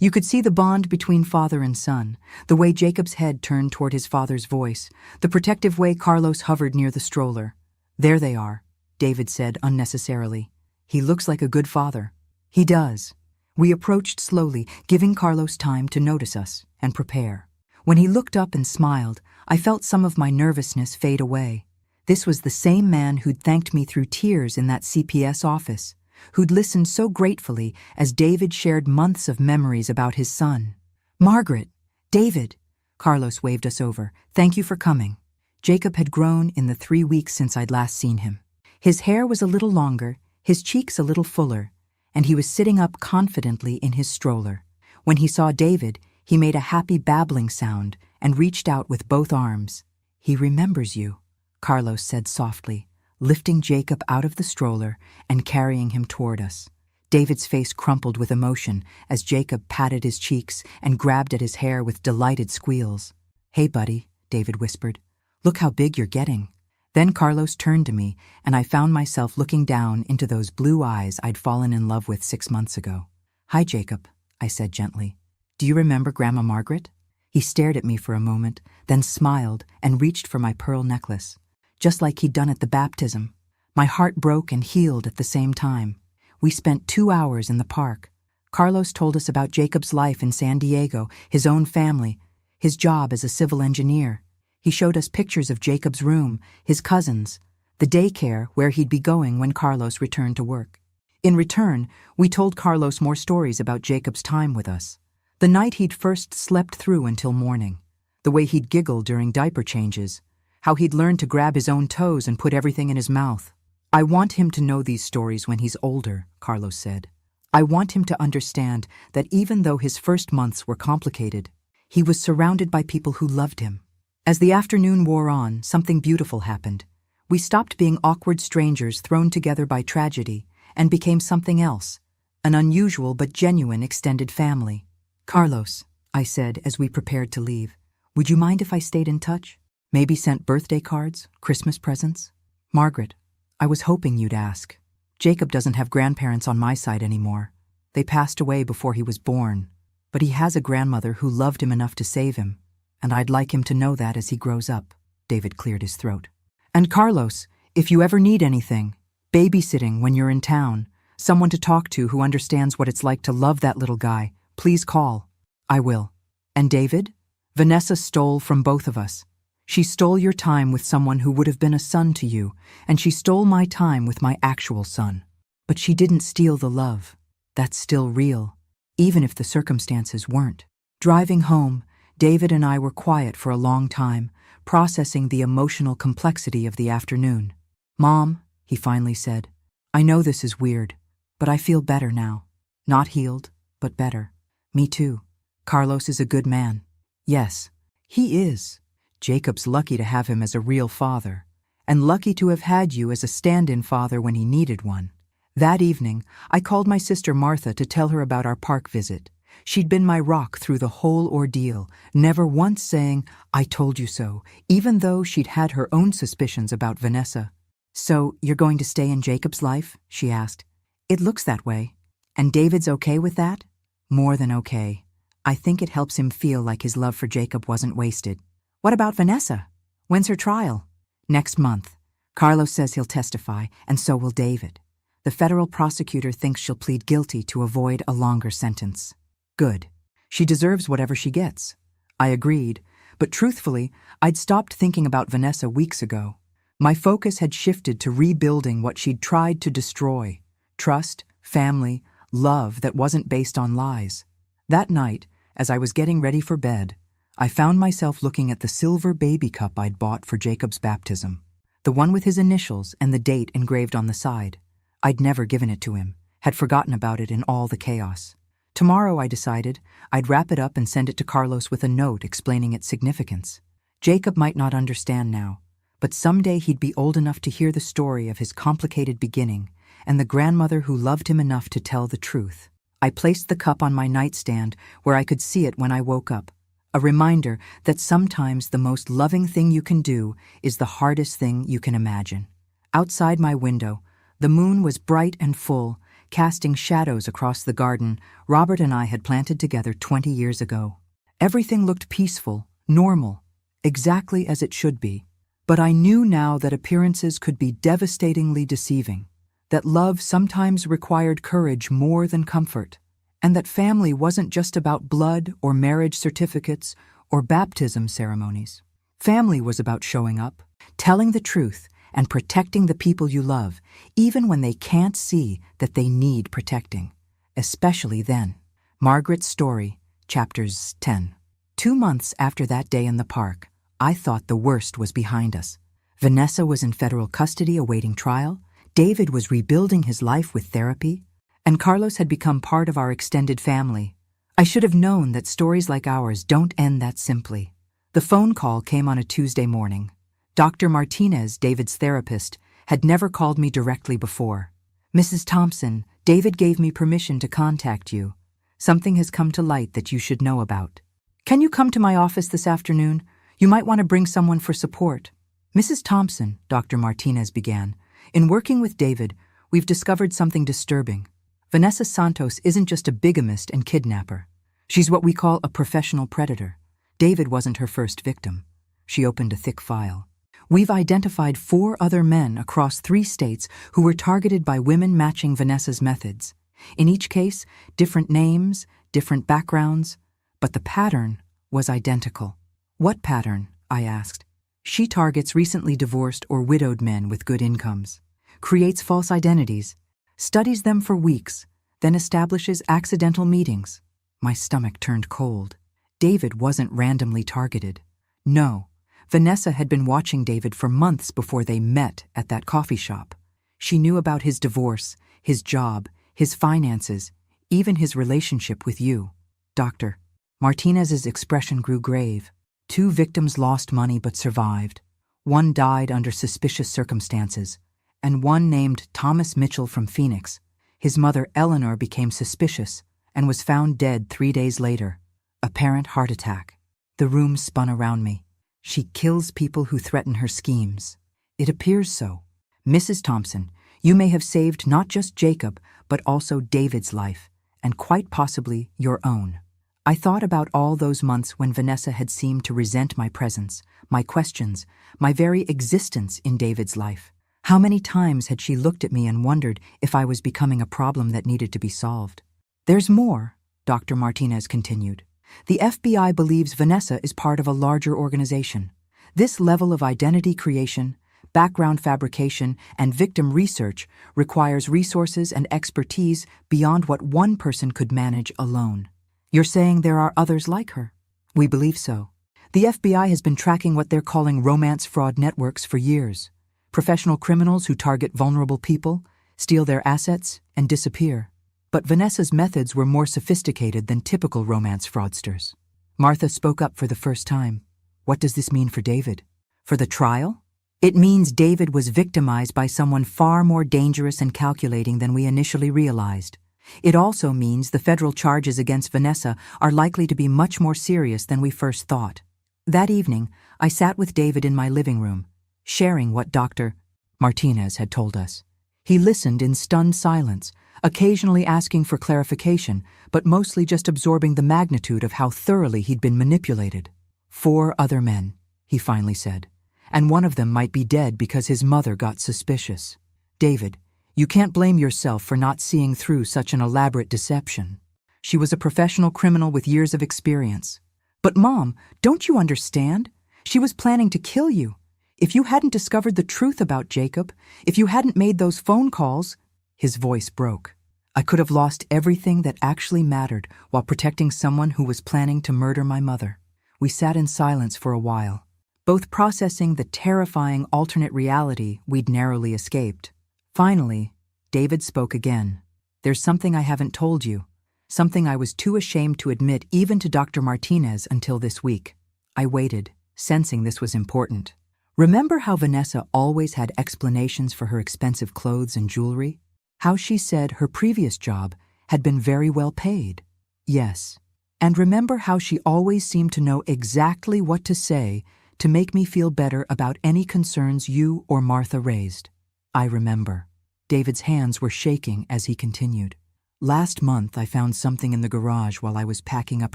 you could see the bond between father and son, the way Jacob's head turned toward his father's voice, the protective way Carlos hovered near the stroller. There they are, David said unnecessarily. He looks like a good father. He does. We approached slowly, giving Carlos time to notice us and prepare. When he looked up and smiled, I felt some of my nervousness fade away. This was the same man who'd thanked me through tears in that CPS office, who'd listened so gratefully as David shared months of memories about his son. Margaret, David, Carlos waved us over. Thank you for coming. Jacob had grown in the 3 weeks since I'd last seen him. His hair was a little longer, his cheeks a little fuller, and he was sitting up confidently in his stroller. When he saw David, he made a happy babbling sound and reached out with both arms. He remembers you, Carlos said softly, lifting Jacob out of the stroller and carrying him toward us. David's face crumpled with emotion as Jacob patted his cheeks and grabbed at his hair with delighted squeals. Hey, buddy, David whispered. Look how big you're getting. Then Carlos turned to me, and I found myself looking down into those blue eyes I'd fallen in love with 6 months ago. Hi, Jacob, I said gently. Do you remember Grandma Margaret? He stared at me for a moment, then smiled and reached for my pearl necklace. Just like he'd done at the baptism. My heart broke and healed at the same time. We spent 2 hours in the park. Carlos told us about Jacob's life in San Diego, his own family, his job as a civil engineer. He showed us pictures of Jacob's room, his cousins, the daycare where he'd be going when Carlos returned to work. In return, we told Carlos more stories about Jacob's time with us. The night he'd first slept through until morning, the way he'd giggled during diaper changes, how he'd learned to grab his own toes and put everything in his mouth. I want him to know these stories when he's older, Carlos said. I want him to understand that even though his first months were complicated, he was surrounded by people who loved him. As the afternoon wore on, something beautiful happened. We stopped being awkward strangers thrown together by tragedy and became something else, an unusual but genuine extended family. "Carlos," I said as we prepared to leave, "would you mind if I stayed in touch? Maybe sent birthday cards, Christmas presents?" "Margaret, I was hoping you'd ask. Jacob doesn't have grandparents on my side anymore. They passed away before he was born. But he has a grandmother who loved him enough to save him, and I'd like him to know that as he grows up." David cleared his throat. "And Carlos, if you ever need anything, babysitting when you're in town, someone to talk to who understands what it's like to love that little guy, please call." "I will." "And David? Vanessa stole from both of us. She stole your time with someone who would have been a son to you, and she stole my time with my actual son. But she didn't steal the love. That's still real, even if the circumstances weren't." Driving home, David and I were quiet for a long time, processing the emotional complexity of the afternoon. "Mom," he finally said, "I know this is weird, but I feel better now. Not healed, but better." "Me too. Carlos is a good man." "Yes, he is. Jacob's lucky to have him as a real father, and lucky to have had you as a stand-in father when he needed one." That evening, I called my sister Martha to tell her about our park visit. She'd been my rock through the whole ordeal, never once saying, "I told you so," even though she'd had her own suspicions about Vanessa. "So, you're going to stay in Jacob's life?" she asked. "It looks that way. And David's okay with that?" "More than okay. I think it helps him feel like his love for Jacob wasn't wasted." "What about Vanessa? When's her trial?" "Next month. Carlos says he'll testify, and so will David. The federal prosecutor thinks she'll plead guilty to avoid a longer sentence." "Good. She deserves whatever she gets." I agreed, but truthfully, I'd stopped thinking about Vanessa weeks ago. My focus had shifted to rebuilding what she'd tried to destroy: trust, family, love that wasn't based on lies. That night, as I was getting ready for bed, I found myself looking at the silver baby cup I'd bought for Jacob's baptism, the one with his initials and the date engraved on the side. I'd never given it to him, had forgotten about it in all the chaos. Tomorrow, I decided, I'd wrap it up and send it to Carlos with a note explaining its significance. Jacob might not understand now, but someday he'd be old enough to hear the story of his complicated beginning and the grandmother who loved him enough to tell the truth. I placed the cup on my nightstand where I could see it when I woke up, a reminder that sometimes the most loving thing you can do is the hardest thing you can imagine. Outside my window, the moon was bright and full, casting shadows across the garden Robert and I had planted together 20 years ago. Everything looked peaceful, normal, exactly as it should be. But I knew now that appearances could be devastatingly deceiving, that love sometimes required courage more than comfort, and that family wasn't just about blood or marriage certificates or baptism ceremonies. Family was about showing up, telling the truth, and protecting the people you love, even when they can't see that they need protecting, especially then. Margaret's Story, Chapters 10. 2 months after that day in the park, I thought the worst was behind us. Vanessa was in federal custody awaiting trial, David was rebuilding his life with therapy, and Carlos had become part of our extended family. I should have known that stories like ours don't end that simply. The phone call came on a Tuesday morning. Dr. Martinez, David's therapist, had never called me directly before. "Mrs. Thompson, David gave me permission to contact you. Something has come to light that you should know about. Can you come to my office this afternoon? You might want to bring someone for support." "Mrs. Thompson," Dr. Martinez began, "in working with David, we've discovered something disturbing. Vanessa Santos isn't just a bigamist and kidnapper. She's what we call a professional predator. David wasn't her first victim." She opened a thick file. "We've identified 4 other men across 3 states who were targeted by women matching Vanessa's methods. In each case, different names, different backgrounds, but the pattern was identical." "What pattern?" I asked. "She targets recently divorced or widowed men with good incomes, creates false identities, studies them for weeks, then establishes accidental meetings." My stomach turned cold. David wasn't randomly targeted. No, Vanessa had been watching David for months before they met at that coffee shop. She knew about his divorce, his job, his finances, even his relationship with you. "Doctor." Martinez's expression grew grave. 2 victims lost money but survived. 1 died under suspicious circumstances, and 1 named Thomas Mitchell from Phoenix. His mother Eleanor became suspicious and was found dead 3 days later. Apparent heart attack. The room spun around me. She kills people who threaten her schemes. It appears so. Mrs. Thompson, you may have saved not just Jacob, but also David's life, and quite possibly your own. I thought about all those months when Vanessa had seemed to resent my presence, my questions, my very existence in David's life. How many times had she looked at me and wondered if I was becoming a problem that needed to be solved? There's more, Dr. Martinez continued. The FBI believes Vanessa is part of a larger organization. This level of identity creation, background fabrication, and victim research requires resources and expertise beyond what one person could manage alone. You're saying there are others like her? We believe so. The FBI has been tracking what they're calling romance fraud networks for years. Professional criminals who target vulnerable people, steal their assets, and disappear. But Vanessa's methods were more sophisticated than typical romance fraudsters. Martha spoke up for the first time. What does this mean for David? For the trial? It means David was victimized by someone far more dangerous and calculating than we initially realized. It also means the federal charges against Vanessa are likely to be much more serious than we first thought. That evening, I sat with David in my living room, sharing what Dr. Martinez had told us. He listened in stunned silence, occasionally asking for clarification, but mostly just absorbing the magnitude of how thoroughly he'd been manipulated. 4 other men, he finally said, and one of them might be dead because his mother got suspicious. David, you can't blame yourself for not seeing through such an elaborate deception. She was a professional criminal with years of experience. But Mom, don't you understand? She was planning to kill you. If you hadn't discovered the truth about Jacob, if you hadn't made those phone calls— His voice broke. I could have lost everything that actually mattered while protecting someone who was planning to murder my mother. We sat in silence for a while, both processing the terrifying alternate reality we'd narrowly escaped. Finally, David spoke again. There's something I haven't told you, something I was too ashamed to admit even to Dr. Martinez until this week. I waited, sensing this was important. Remember how Vanessa always had explanations for her expensive clothes and jewelry? How she said her previous job had been very well paid? Yes. And remember how she always seemed to know exactly what to say to make me feel better about any concerns you or Martha raised? I remember. David's hands were shaking as he continued. Last month I found something in the garage while I was packing up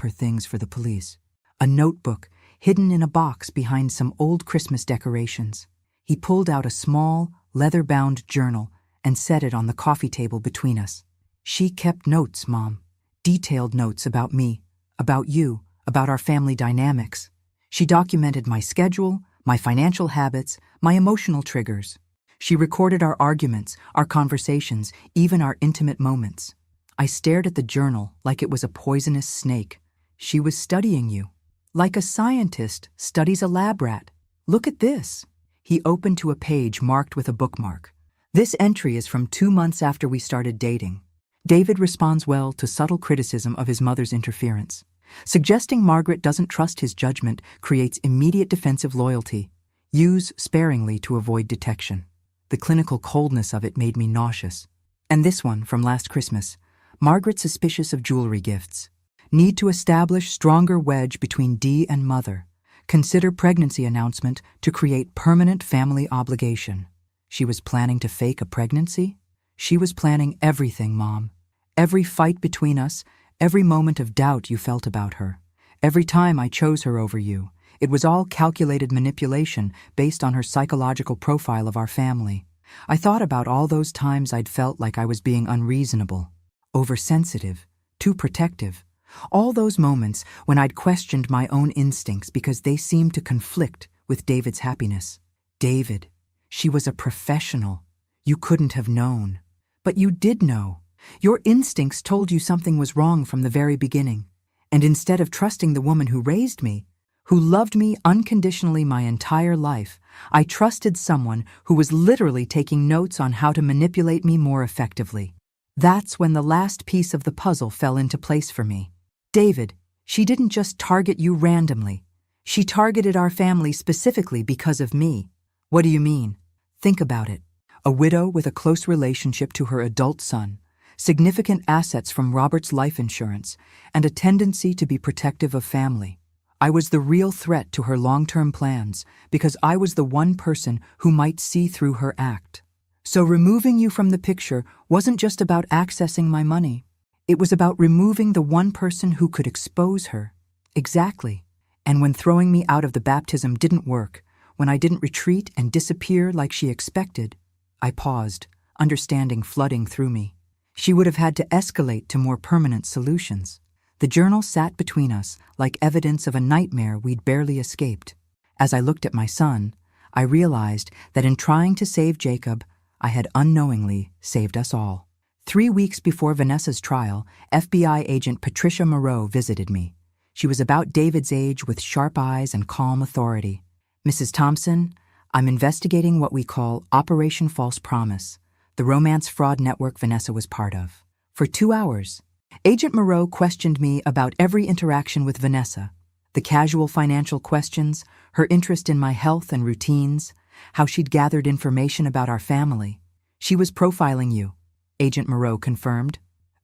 her things for the police. A notebook hidden in a box behind some old Christmas decorations. He pulled out a small, leather-bound journal and set it on the coffee table between us. She kept notes, Mom. Detailed notes about me, about you, about our family dynamics. She documented my schedule, my financial habits, my emotional triggers. She recorded our arguments, our conversations, even our intimate moments. I stared at the journal like it was a poisonous snake. She was studying you, like a scientist studies a lab rat. Look at this. He opened to a page marked with a bookmark. This entry is from 2 months after we started dating. David responds well to subtle criticism of his mother's interference. Suggesting Margaret doesn't trust his judgment creates immediate defensive loyalty. Use sparingly to avoid detection. The clinical coldness of it made me nauseous. And this one, from last Christmas. Margaret suspicious of jewelry gifts. Need to establish stronger wedge between D and mother. Consider pregnancy announcement to create permanent family obligation. She was planning to fake a pregnancy? She was planning everything, Mom. Every fight between us, every moment of doubt you felt about her. Every time I chose her over you. It was all calculated manipulation based on her psychological profile of our family. I thought about all those times I'd felt like I was being unreasonable, oversensitive, too protective. All those moments when I'd questioned my own instincts because they seemed to conflict with David's happiness. David, she was a professional. You couldn't have known. But you did know. Your instincts told you something was wrong from the very beginning. And instead of trusting the woman who raised me, who loved me unconditionally my entire life, I trusted someone who was literally taking notes on how to manipulate me more effectively. That's when the last piece of the puzzle fell into place for me. David, she didn't just target you randomly. She targeted our family specifically because of me. What do you mean? Think about it. A widow with a close relationship to her adult son, significant assets from Robert's life insurance, and a tendency to be protective of family. I was the real threat to her long-term plans because I was the one person who might see through her act. So removing you from the picture wasn't just about accessing my money. It was about removing the one person who could expose her. Exactly. And when throwing me out of the baptism didn't work, when I didn't retreat and disappear like she expected, I paused, understanding flooding through me. She would have had to escalate to more permanent solutions. The journal sat between us like evidence of a nightmare we'd barely escaped. As I looked at my son, I realized that in trying to save Jacob, I had unknowingly saved us all. 3 weeks before Vanessa's trial, FBI agent Patricia Moreau visited me. She was about David's age with sharp eyes and calm authority. "Mrs. Thompson, I'm investigating what we call Operation False Promise, the romance fraud network Vanessa was part of." For 2 hours, Agent Moreau questioned me about every interaction with Vanessa, the casual financial questions, her interest in my health and routines, how she'd gathered information about our family. "She was profiling you," Agent Moreau confirmed,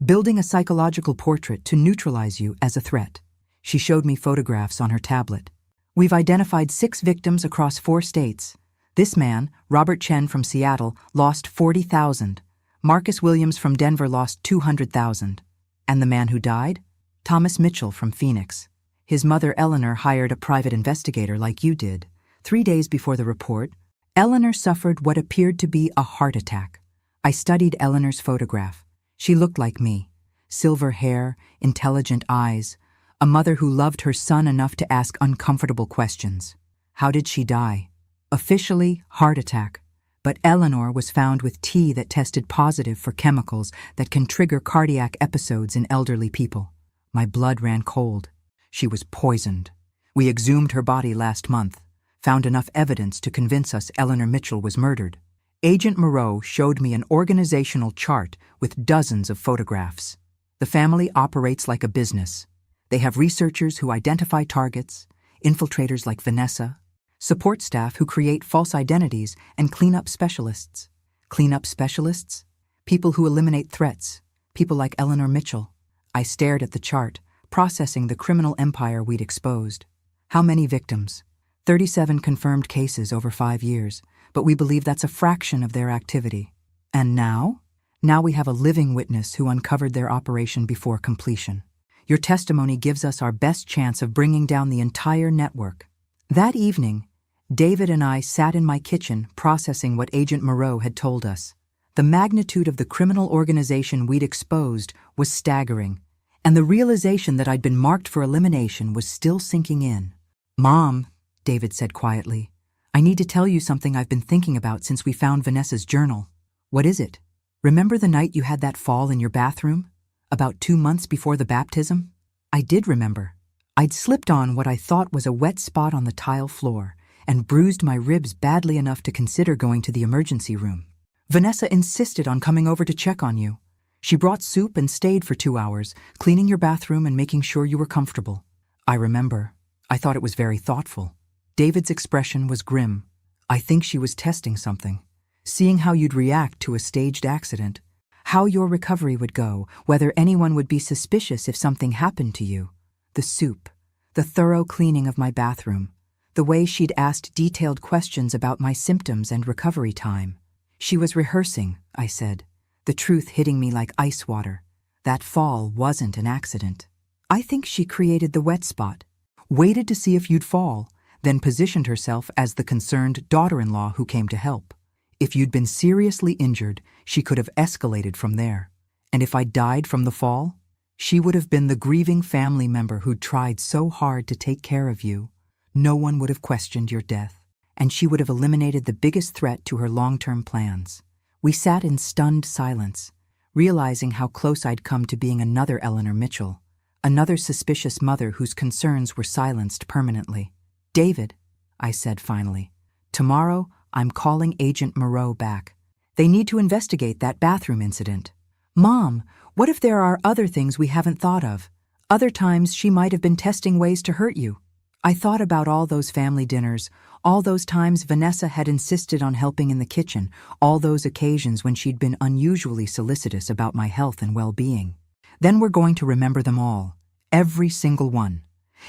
"building a psychological portrait to neutralize you as a threat." She showed me photographs on her tablet. "We've identified 6 victims across 4 states. This man, Robert Chen from Seattle, lost $40,000. Marcus Williams from Denver lost $200,000. And the man who died? Thomas Mitchell from Phoenix. His mother Eleanor hired a private investigator like you did. 3 days before the report, Eleanor suffered what appeared to be a heart attack. I studied Eleanor's photograph. She looked like me. Silver hair, intelligent eyes, a mother who loved her son enough to ask uncomfortable questions. How did she die? Officially, heart attack. But Eleanor was found with tea that tested positive for chemicals that can trigger cardiac episodes in elderly people. My blood ran cold. She was poisoned. We exhumed her body last month, found enough evidence to convince us Eleanor Mitchell was murdered. Agent Moreau showed me an organizational chart with dozens of photographs. The family operates like a business. They have researchers who identify targets, infiltrators like Vanessa, support staff who create false identities, and cleanup specialists. Cleanup specialists? People who eliminate threats. People like Eleanor Mitchell. I stared at the chart, processing the criminal empire we'd exposed. How many victims? 37 confirmed cases over 5 years, but we believe that's a fraction of their activity. And now? Now we have a living witness who uncovered their operation before completion. Your testimony gives us our best chance of bringing down the entire network. That evening, David and I sat in my kitchen processing what Agent Moreau had told us. The magnitude of the criminal organization we'd exposed was staggering, and the realization that I'd been marked for elimination was still sinking in. "Mom," David said quietly, "I need to tell you something I've been thinking about since we found Vanessa's journal." "What is it?" "Remember the night you had that fall in your bathroom? About 2 months before the baptism?" I did remember. I'd slipped on what I thought was a wet spot on the tile floor and bruised my ribs badly enough to consider going to the emergency room. Vanessa insisted on coming over to check on you. She brought soup and stayed for 2 hours, cleaning your bathroom and making sure you were comfortable. I remember. I thought it was very thoughtful. David's expression was grim. I think she was testing something, seeing how you'd react to a staged accident, how your recovery would go, whether anyone would be suspicious if something happened to you. The soup, the thorough cleaning of my bathroom, the way she'd asked detailed questions about my symptoms and recovery time. She was rehearsing, I said, the truth hitting me like ice water. That fall wasn't an accident. I think she created the wet spot, waited to see if you'd fall, then positioned herself as the concerned daughter-in-law who came to help. If you'd been seriously injured, she could have escalated from there. And if I died from the fall, she would have been the grieving family member who'd tried so hard to take care of you. No one would have questioned your death, and she would have eliminated the biggest threat to her long-term plans. We sat in stunned silence, realizing how close I'd come to being another Eleanor Mitchell, another suspicious mother whose concerns were silenced permanently. "David," I said finally, "tomorrow I'm calling Agent Moreau back. They need to investigate that bathroom incident." "Mom, what if there are other things we haven't thought of? Other times she might have been testing ways to hurt you." I thought about all those family dinners, all those times Vanessa had insisted on helping in the kitchen, all those occasions when she'd been unusually solicitous about my health and well-being. Then we're going to remember them all, every single one.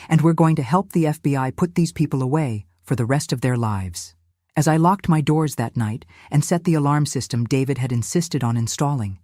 And we're going to help the FBI put these people away for the rest of their lives. As I locked my doors that night and set the alarm system David had insisted on installing,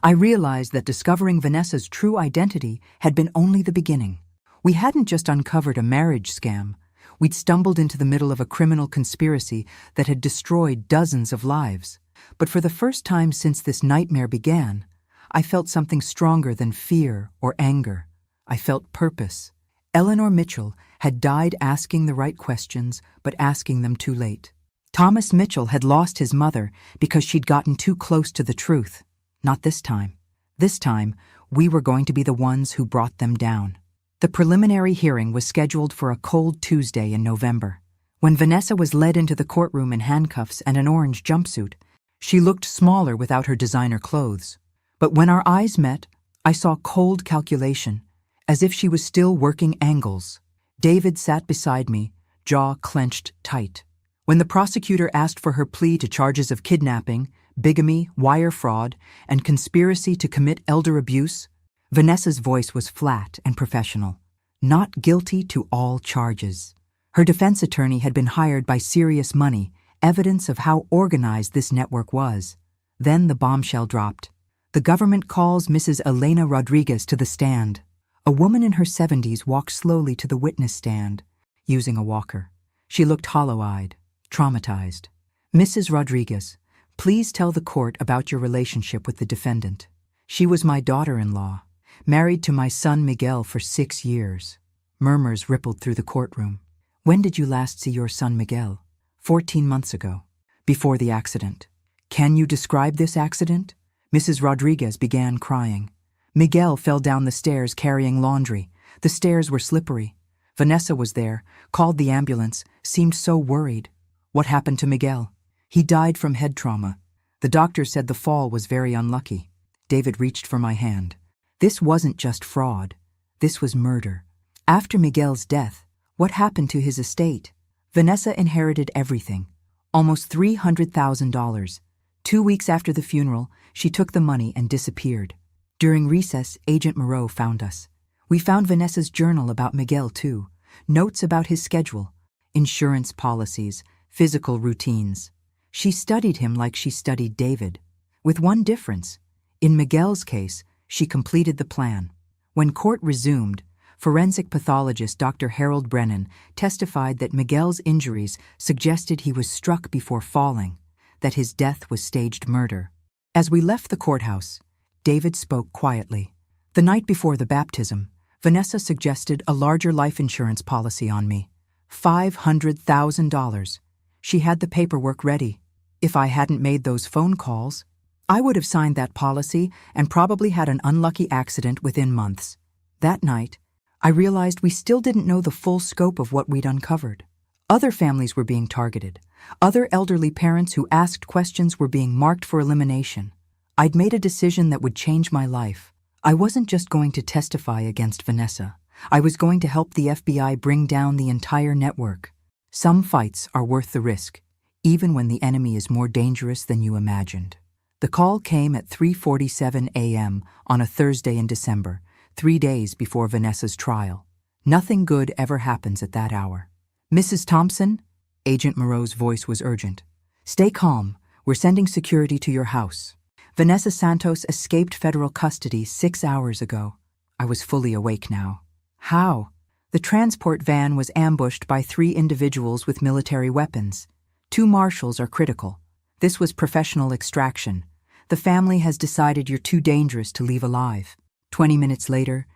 I realized that discovering Vanessa's true identity had been only the beginning. We hadn't just uncovered a marriage scam. We'd stumbled into the middle of a criminal conspiracy that had destroyed dozens of lives. But for the first time since this nightmare began, I felt something stronger than fear or anger. I felt purpose. Eleanor Mitchell had died asking the right questions, but asking them too late. Thomas Mitchell had lost his mother because she'd gotten too close to the truth. Not this time. This time, we were going to be the ones who brought them down. The preliminary hearing was scheduled for a cold Tuesday in November. When Vanessa was led into the courtroom in handcuffs and an orange jumpsuit, she looked smaller without her designer clothes. But when our eyes met, I saw cold calculation, as if she was still working angles. David sat beside me, jaw clenched tight. When the prosecutor asked for her plea to charges of kidnapping, bigamy, wire fraud, and conspiracy to commit elder abuse, Vanessa's voice was flat and professional. Not guilty to all charges. Her defense attorney had been hired by serious money, evidence of how organized this network was. Then the bombshell dropped. The government calls Mrs. Elena Rodriguez to the stand. A woman in her 70s walked slowly to the witness stand, using a walker. She looked hollow-eyed, traumatized. Mrs. Rodriguez, please tell the court about your relationship with the defendant. She was my daughter-in-law, married to my son Miguel for 6 years. Murmurs rippled through the courtroom. When did you last see your son Miguel? 14 months ago, before the accident. Can you describe this accident? Mrs. Rodriguez began crying. Miguel fell down the stairs carrying laundry. The stairs were slippery. Vanessa was there, called the ambulance, seemed so worried. What happened to Miguel? He died from head trauma. The doctor said the fall was very unlucky. David reached for my hand. This wasn't just fraud. This was murder. After Miguel's death, what happened to his estate? Vanessa inherited everything, almost $300,000. 2 weeks after the funeral, she took the money and disappeared. During recess, Agent Moreau found us. We found Vanessa's journal about Miguel, too. Notes about his schedule, insurance policies, physical routines. She studied him like she studied David, with one difference. In Miguel's case, she completed the plan. When court resumed, forensic pathologist Dr. Harold Brennan testified that Miguel's injuries suggested he was struck before falling, that his death was staged murder. As we left the courthouse, David spoke quietly. The night before the baptism, Vanessa suggested a larger life insurance policy on me. $500,000. She had the paperwork ready. If I hadn't made those phone calls, I would have signed that policy and probably had an unlucky accident within months. That night, I realized we still didn't know the full scope of what we'd uncovered. Other families were being targeted. Other elderly parents who asked questions were being marked for elimination. I'd made a decision that would change my life. I wasn't just going to testify against Vanessa. I was going to help the FBI bring down the entire network. Some fights are worth the risk, even when the enemy is more dangerous than you imagined. The call came at 3:47 a.m. on a Thursday in December, 3 days before Vanessa's trial. Nothing good ever happens at that hour. Mrs. Thompson? Agent Moreau's voice was urgent. Stay calm. We're sending security to your house. Vanessa Santos escaped federal custody 6 hours ago. I was fully awake now. How? The transport van was ambushed by 3 individuals with military weapons. 2 marshals are critical. This was professional extraction. The family has decided you're too dangerous to leave alive. 20 minutes later,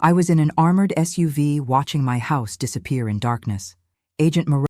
I was in an armored SUV watching my house disappear in darkness. Agent Moreau